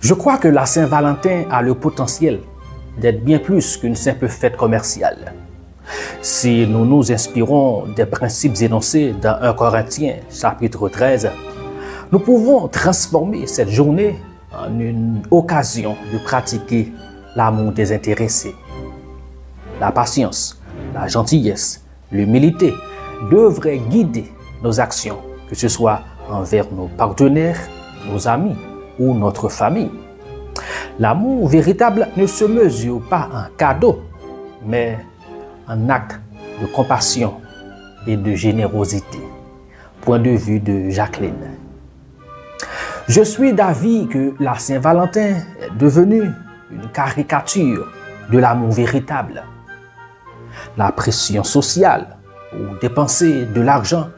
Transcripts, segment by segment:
Je crois que la Saint-Valentin a le potentiel d'être bien plus qu'une simple fête commerciale. Si nous nous inspirons des principes énoncés dans 1 Corinthiens chapitre 13, nous pouvons transformer cette journée en une occasion de pratiquer l'amour désintéressé. La patience, la gentillesse, l'humilité devraient guider nos actions, que ce soit envers nos partenaires, nos amis ou notre famille. L'amour véritable ne se mesure pas en cadeau, mais en acte de compassion et de générosité. Point de vue de Jacqueline. Je suis d'avis que la Saint-Valentin est devenue une caricature de l'amour véritable. La pression sociale pour dépenser de l'argent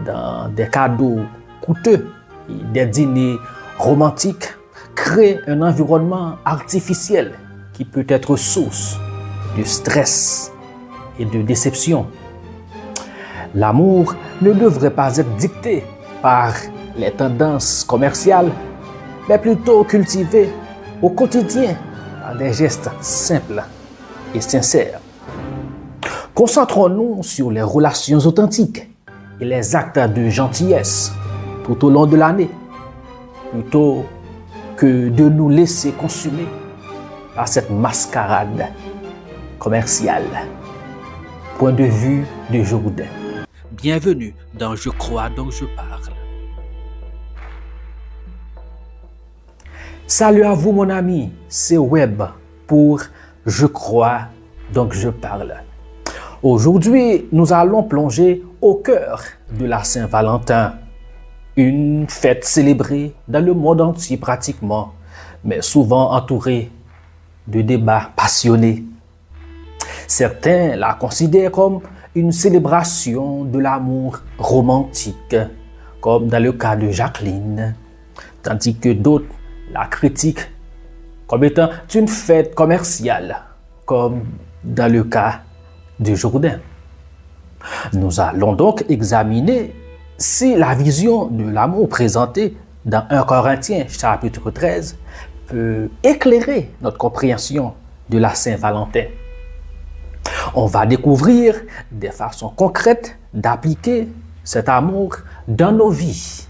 dans des cadeaux coûteux et des dîners romantiques crée un environnement artificiel qui peut être source de stress et de déception. L'amour ne devrait pas être dicté par les tendances commerciales, mais plutôt cultivé au quotidien par des gestes simples et sincères. Concentrons-nous sur les relations authentiques et les actes de gentillesse tout au long de l'année, plutôt que de nous laisser consumer par cette mascarade commerciale. Point de vue de Jourdain. Bienvenue dans Je crois donc je parle. Salut à vous mon ami, c'est Web pour Je crois donc je parle. Aujourd'hui, nous allons plonger au cœur de la Saint-Valentin, une fête célébrée dans le monde entier pratiquement, mais souvent entourée de débats passionnés. Certains la considèrent comme une célébration de l'amour romantique, comme dans le cas de Jacqueline, tandis que d'autres la critiquent comme étant une fête commerciale, comme dans le cas de Jourdain. Nous allons donc examiner si la vision de l'amour présentée dans 1 Corinthiens chapitre 13 peut éclairer notre compréhension de la Saint-Valentin. On va découvrir des façons concrètes d'appliquer cet amour dans nos vies,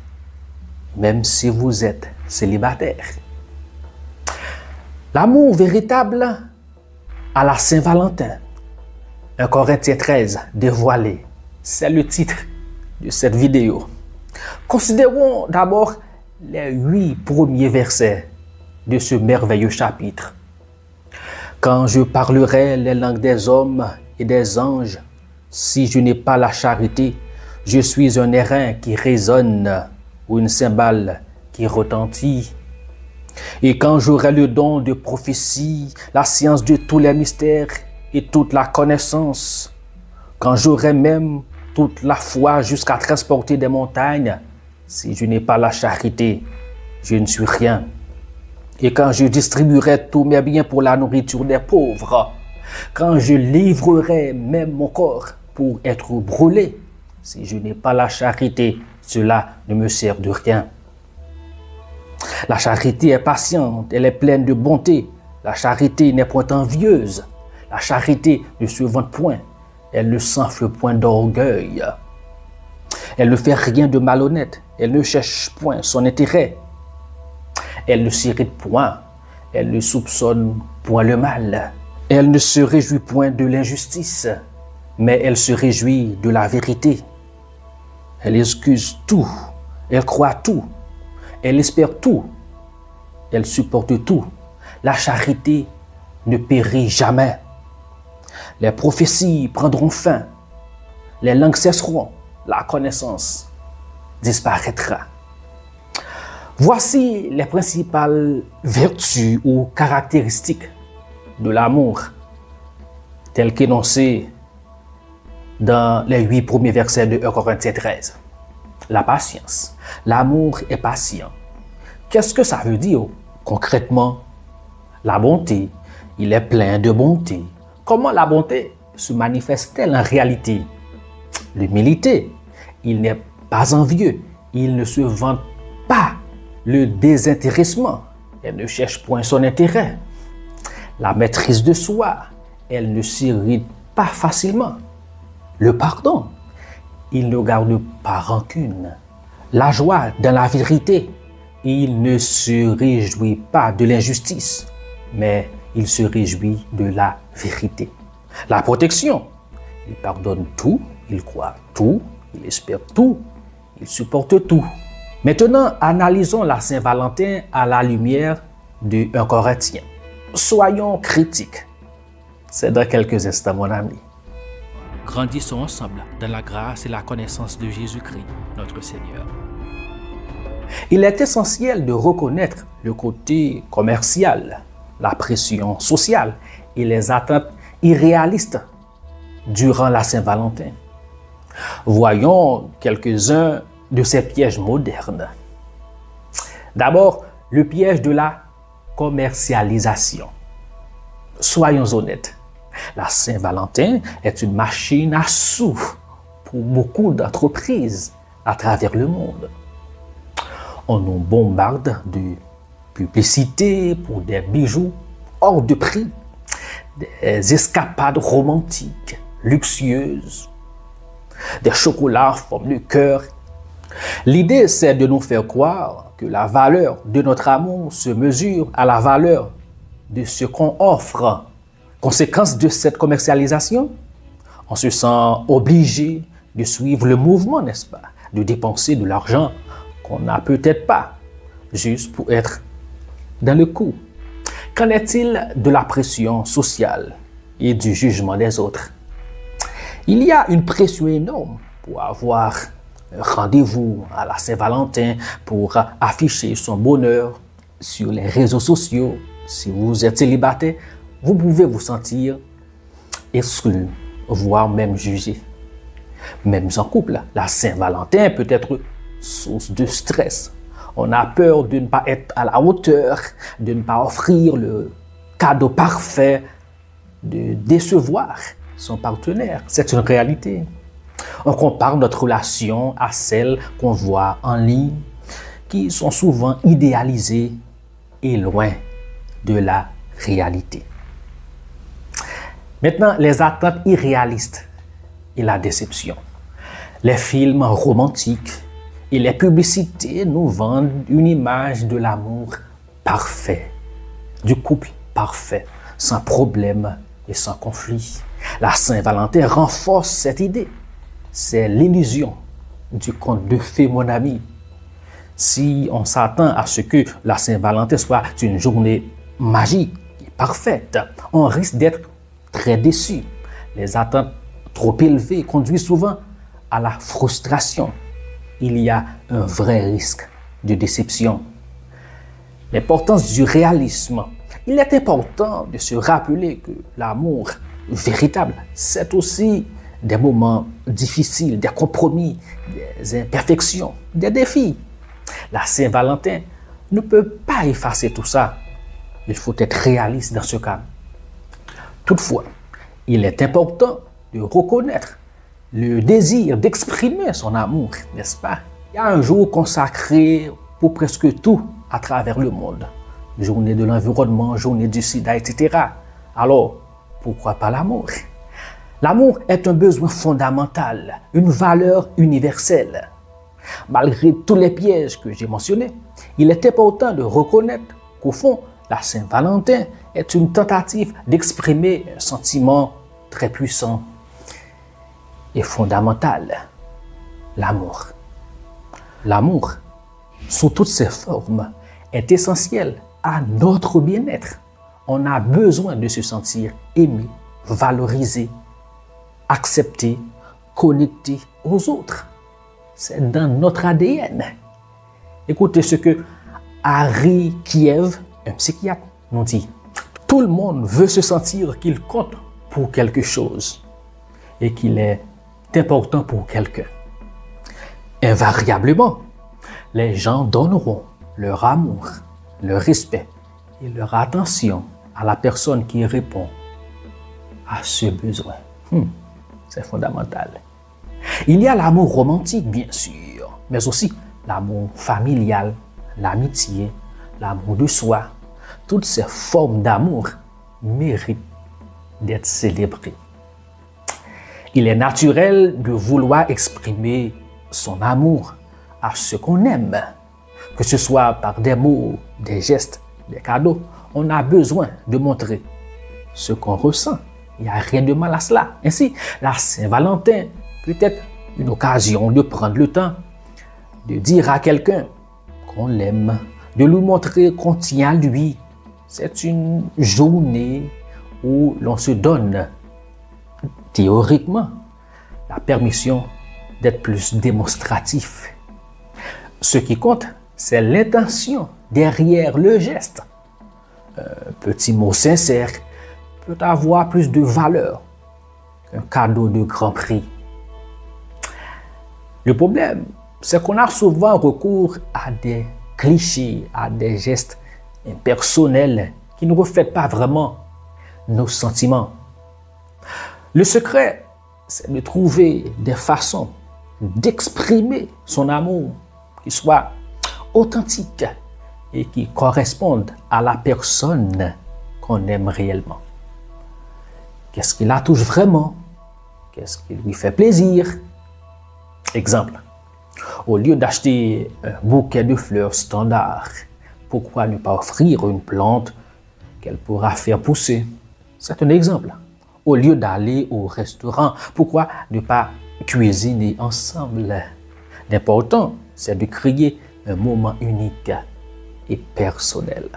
même si vous êtes célibataire. L'amour véritable à la Saint-Valentin. 1 Corinthiens 13 dévoilé, c'est le titre de cette vidéo. Considérons d'abord les 8 premiers versets de ce merveilleux chapitre. Quand je parlerai les langues des hommes et des anges, si je n'ai pas la charité, je suis un airain qui résonne ou une cymbale qui retentit. Et quand j'aurai le don de prophétie, la science de tous les mystères et toute la connaissance, quand j'aurai même toute la foi jusqu'à transporter des montagnes, si je n'ai pas la charité, je ne suis rien. Et quand je distribuerai tous mes biens pour la nourriture des pauvres, quand je livrerai même mon corps pour être brûlé, si je n'ai pas la charité, cela ne me sert de rien. La charité est patiente, elle est pleine de bonté. La charité n'est point envieuse. La charité ne se vante point. Elle ne s'enfle point d'orgueil. Elle ne fait rien de malhonnête. Elle ne cherche point son intérêt. Elle ne s'irrite point. Elle ne soupçonne point le mal. Elle ne se réjouit point de l'injustice, mais elle se réjouit de la vérité. Elle excuse tout. Elle croit tout. Elle espère tout. Elle supporte tout. La charité ne périt jamais. Les prophéties prendront fin. Les langues cesseront. La connaissance disparaîtra. Voici les principales vertus ou caractéristiques de l'amour, telles qu'énoncées dans les 8 premiers versets de 1 Corinthiens 13. La patience. L'amour est patient. Qu'est-ce que ça veut dire concrètement? La bonté. Il est plein de bonté. Comment la bonté se manifeste-t-elle en réalité? L'humilité. Il n'est pas envieux. Il ne se vante pas. Le désintéressement. elle ne cherche point son intérêt. La maîtrise de soi, elle ne s'irrite pas facilement. Le pardon, il ne garde pas rancune. La joie dans la vérité, il ne se réjouit pas de l'injustice, mais il se réjouit de la vérité. La protection, il pardonne tout, il croit tout, il espère tout, il supporte tout. Maintenant, analysons la Saint-Valentin à la lumière de 1 Corinthiens. Soyons critiques. C'est dans quelques instants, mon ami. Grandissons ensemble dans la grâce et la connaissance de Jésus-Christ, notre Seigneur. Il est essentiel de reconnaître le côté commercial, la pression sociale et les attentes irréalistes durant la Saint-Valentin. Voyons quelques-uns de ces pièges modernes. D'abord, le piège de la commercialisation. Soyons honnêtes, la Saint-Valentin est une machine à sous pour beaucoup d'entreprises à travers le monde. On nous bombarde de publicités pour des bijoux hors de prix, des escapades romantiques, luxueuses, des chocolats en forme de cœur. L'idée, c'est de nous faire croire que la valeur de notre amour se mesure à la valeur de ce qu'on offre. Conséquence de cette commercialisation, on se sent obligé de suivre le mouvement, n'est-ce pas? De dépenser de l'argent qu'on n'a peut-être pas, juste pour être dans le coup. Qu'en est-il de la pression sociale et du jugement des autres? Il y a une pression énorme pour avoir un rendez-vous à la Saint-Valentin, pour afficher son bonheur sur les réseaux sociaux. Si vous êtes célibataire, vous pouvez vous sentir exclu, voire même jugé. Même en couple, la Saint-Valentin peut être source de stress. On a peur de ne pas être à la hauteur, de ne pas offrir le cadeau parfait, de décevoir son partenaire. C'est une réalité. On compare notre relation à celles qu'on voit en ligne, qui sont souvent idéalisées et loin de la réalité. Maintenant, les attentes irréalistes et la déception. Les films romantiques et les publicités nous vendent une image de l'amour parfait, du couple parfait, sans problème et sans conflit. La Saint-Valentin renforce cette idée. C'est l'illusion du conte de fées, mon ami. Si on s'attend à ce que la Saint-Valentin soit une journée magique et parfaite, on risque d'être très déçu. Les attentes trop élevées conduisent souvent à la frustration. Il y a un vrai risque de déception. L'importance du réalisme. Il est important de se rappeler que l'amour véritable, c'est aussi des moments difficiles, des compromis, des imperfections, des défis. La Saint-Valentin ne peut pas effacer tout ça. Il faut être réaliste dans ce cas. Toutefois, il est important de reconnaître le désir d'exprimer son amour, n'est-ce pas? Il y a un jour consacré pour presque tout à travers le monde. Journée de l'environnement, journée du sida, etc. Alors, pourquoi pas l'amour? L'amour est un besoin fondamental, une valeur universelle. Malgré tous les pièges que j'ai mentionnés, il est important de reconnaître qu'au fond, la Saint-Valentin est une tentative d'exprimer un sentiment très puissant et fondamental, l'amour. L'amour, sous toutes ses formes, est essentiel à notre bien-être. On a besoin de se sentir aimé, valorisé, accepté, connecté aux autres. C'est dans notre ADN. Écoutez ce que Harry Kiev, un psychiatre, nous dit. Tout le monde veut se sentir qu'il compte pour quelque chose et qu'il est important pour quelqu'un. Invariablement, les gens donneront leur amour, leur respect et leur attention à la personne qui répond à ce besoin. C'est fondamental. Il y a l'amour romantique, bien sûr, mais aussi l'amour familial, l'amitié, l'amour de soi, toutes ces formes d'amour méritent d'être célébrées. Il est naturel de vouloir exprimer son amour à ce qu'on aime, que ce soit par des mots, des gestes, des cadeaux. On a besoin de montrer ce qu'on ressent. Il n'y a rien de mal à cela. Ainsi, la Saint-Valentin peut être une occasion de prendre le temps de dire à quelqu'un qu'on l'aime, de lui montrer qu'on tient à lui. C'est une journée où l'on se donne, théoriquement, la permission d'être plus démonstratif. Ce qui compte, c'est l'intention derrière le geste. Un petit mot sincère peut avoir plus de valeur qu'un cadeau de grand prix. Le problème, c'est qu'on a souvent recours à des clichés, à des gestes impersonnels qui ne reflètent pas vraiment nos sentiments. Le secret, c'est de trouver des façons d'exprimer son amour qui soient authentiques et qui correspondent à la personne qu'on aime réellement. Qu'est-ce qui la touche vraiment? Qu'est-ce qui lui fait plaisir? Exemple, au lieu d'acheter un bouquet de fleurs standard, pourquoi ne pas offrir une plante qu'elle pourra faire pousser? C'est un exemple. Au lieu d'aller au restaurant, pourquoi ne pas cuisiner ensemble? L'important, c'est de créer un moment unique et personnel.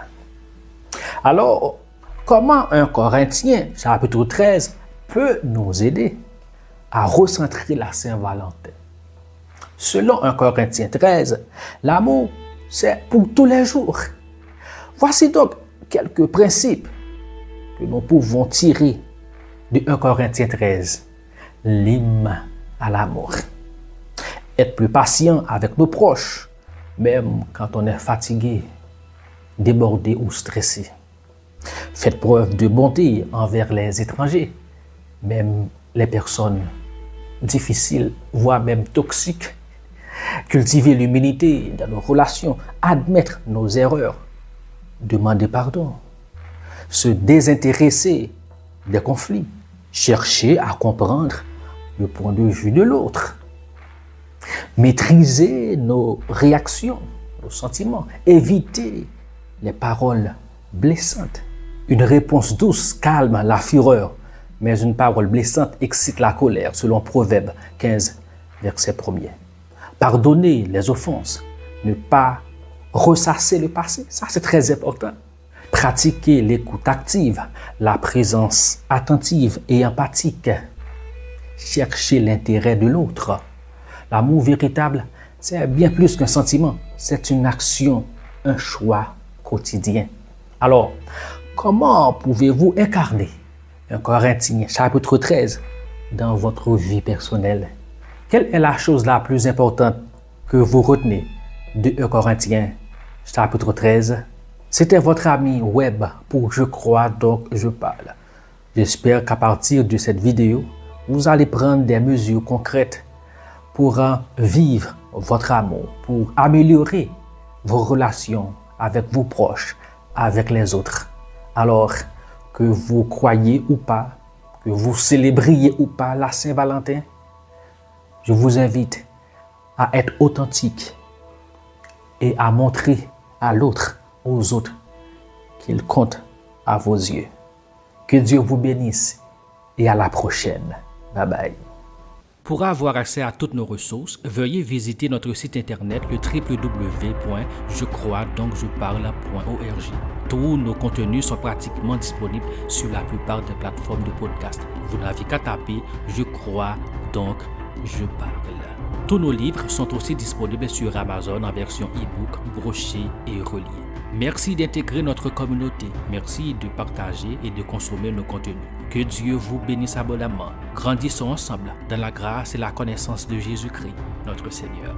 Alors, comment 1 Corinthiens, chapitre 13, peut nous aider à recentrer la Saint-Valentin? Selon 1 Corinthiens 13, l'amour, c'est pour tous les jours. Voici donc quelques principes que nous pouvons tirer de 1 Corinthiens 13, l'hymne à l'amour. Être plus patient avec nos proches, même quand on est fatigué, débordé ou stressé. Faites preuve de bonté envers les étrangers, même les personnes difficiles, voire même toxiques. Cultiver l'humilité dans nos relations, admettre nos erreurs, demander pardon, se désintéresser des conflits, chercher à comprendre le point de vue de l'autre, maîtriser nos réactions, nos sentiments, éviter les paroles blessantes. Une réponse douce calme la fureur, mais une parole blessante excite la colère, selon Proverbe 15, verset 1er. Pardonner les offenses, ne pas ressasser le passé, ça c'est très important. Pratiquer l'écoute active, la présence attentive et empathique. Chercher l'intérêt de l'autre. L'amour véritable, c'est bien plus qu'un sentiment, c'est une action, un choix quotidien. Alors, comment pouvez-vous incarner 1 Corinthiens chapitre 13 dans votre vie personnelle? Quelle est la chose la plus importante que vous retenez de 1 Corinthiens chapitre 13? C'était votre ami web pour Je crois donc je parle. J'espère qu'à partir de cette vidéo, vous allez prendre des mesures concrètes pour vivre votre amour, pour améliorer vos relations avec vos proches, avec les autres. Alors, que vous croyez ou pas, que vous célébriez ou pas la Saint-Valentin, je vous invite à être authentique et à montrer à l'autre, aux autres, qu'il compte à vos yeux. Que Dieu vous bénisse et à la prochaine. Bye bye. Pour avoir accès à toutes nos ressources, veuillez visiter notre site internet le www.jecroisdoncjeparle.org. Tous nos contenus sont pratiquement disponibles sur la plupart des plateformes de podcast. Vous n'avez qu'à taper « Je crois donc je parle ». Tous nos livres sont aussi disponibles sur Amazon en version e-book, broché et relié. Merci d'intégrer notre communauté. Merci de partager et de consommer nos contenus. Que Dieu vous bénisse abondamment. Grandissons ensemble dans la grâce et la connaissance de Jésus-Christ, notre Seigneur.